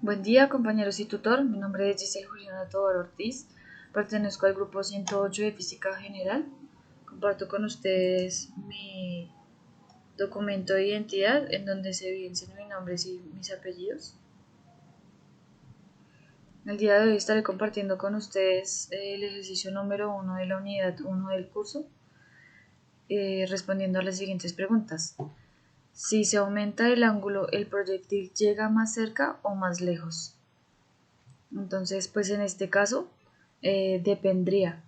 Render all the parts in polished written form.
Buen día, compañeros y tutor. Mi nombre es Giselle Juliana Tobar Ortiz. Pertenezco al grupo 108 de Física General. Comparto con ustedes mi documento de identidad en donde se evidencian mis nombres y mis apellidos. El día de hoy estaré compartiendo con ustedes el ejercicio número 1 de la unidad 1 del curso, respondiendo a las siguientes preguntas. Si se aumenta el ángulo, ¿el proyectil llega más cerca o más lejos? Entonces, pues en este caso dependría.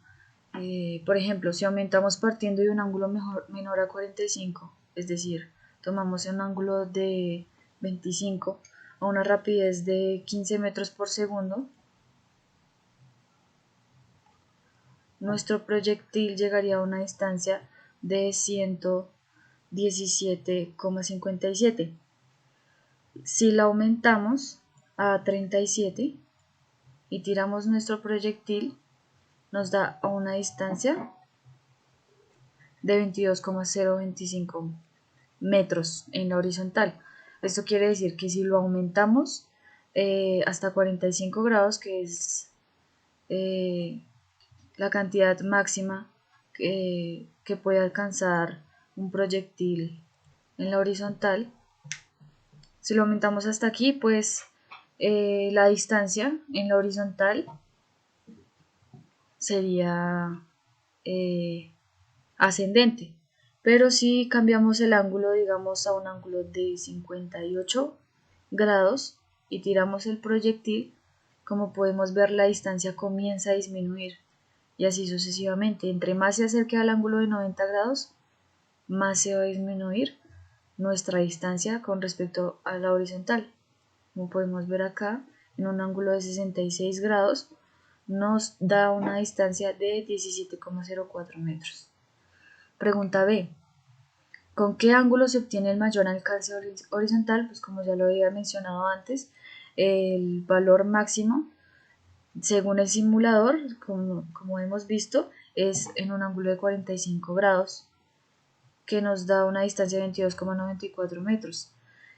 Por ejemplo, si aumentamos partiendo de un ángulo menor a 45, es decir, tomamos un ángulo de 25 a una rapidez de 15 metros por segundo, nuestro proyectil llegaría a una distancia de 117,57. Si la aumentamos a 37 y tiramos nuestro proyectil, nos da a una distancia de 22,025 metros en la horizontal. Esto quiere decir que si lo aumentamos hasta 45 grados, que es la cantidad máxima que puede alcanzar un proyectil en la horizontal, si lo aumentamos hasta aquí, pues la distancia en la horizontal sería ascendente. Pero si cambiamos el ángulo, digamos, a un ángulo de 58 grados y tiramos el proyectil, como podemos ver, la distancia comienza a disminuir y así sucesivamente. Entre más se acerque al ángulo de 90 grados, más se va a disminuir nuestra distancia con respecto a la horizontal. Como podemos ver acá, en un ángulo de 66 grados, nos da una distancia de 17,04 metros. Pregunta B. ¿Con qué ángulo se obtiene el mayor alcance horizontal? Pues como ya lo había mencionado antes, el valor máximo, según el simulador, como hemos visto, es en un ángulo de 45 grados, que nos da una distancia de 22,94 metros.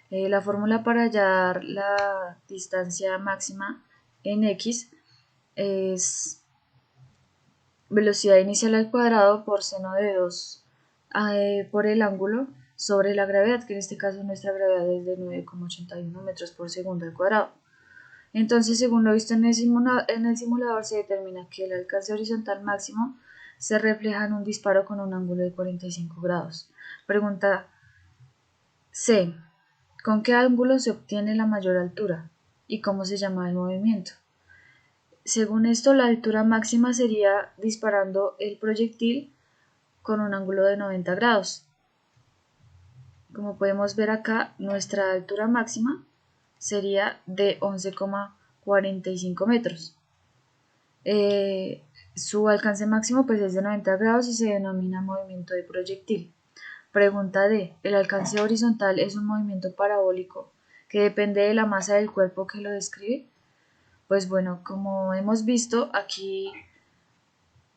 La fórmula para hallar la distancia máxima en X es velocidad inicial al cuadrado por seno de 2 por el ángulo sobre la gravedad, que en este caso nuestra gravedad es de 9,81 metros por segundo al cuadrado. Entonces, según lo visto en el simulador, se determina que el alcance horizontal máximo se refleja en un disparo con un ángulo de 45 grados. Pregunta C. ¿Con qué ángulo se obtiene la mayor altura? ¿Y cómo se llama el movimiento? Según esto, la altura máxima sería disparando el proyectil con un ángulo de 90 grados. Como podemos ver acá, nuestra altura máxima sería de 11,45 metros. Su alcance máximo pues es de 90 grados y se denomina movimiento de proyectil. Pregunta D. ¿El alcance horizontal es un movimiento parabólico que depende de la masa del cuerpo que lo describe? Pues bueno, como hemos visto aquí,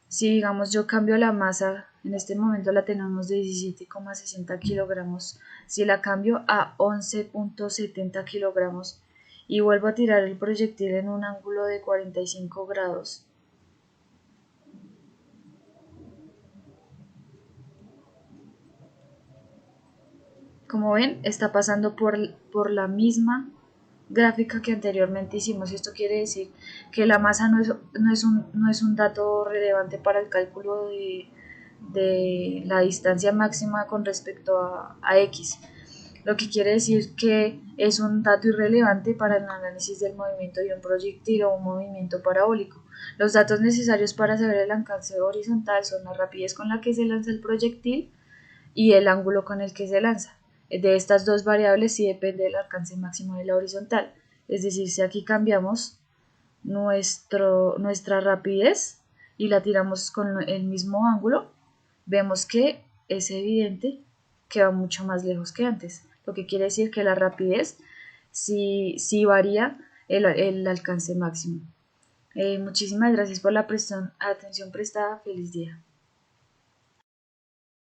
si digamos yo cambio la masa, en este momento la tenemos de 17,60 kilogramos, si la cambio a 11,70 kilogramos y vuelvo a tirar el proyectil en un ángulo de 45 grados, como ven, está pasando por la misma gráfica que anteriormente hicimos. Esto quiere decir que la masa no es un dato relevante para el cálculo de la distancia máxima con respecto a X, lo que quiere decir que es un dato irrelevante para el análisis del movimiento de un proyectil o un movimiento parabólico. Los datos necesarios para saber el alcance horizontal son la rapidez con la que se lanza el proyectil y el ángulo con el que se lanza. De estas dos variables sí depende el alcance máximo de la horizontal. Es decir, si aquí cambiamos nuestra rapidez y la tiramos con el mismo ángulo, vemos que es evidente que va mucho más lejos que antes. Lo que quiere decir que la rapidez sí varía el alcance máximo. Muchísimas gracias por la atención prestada. Feliz día.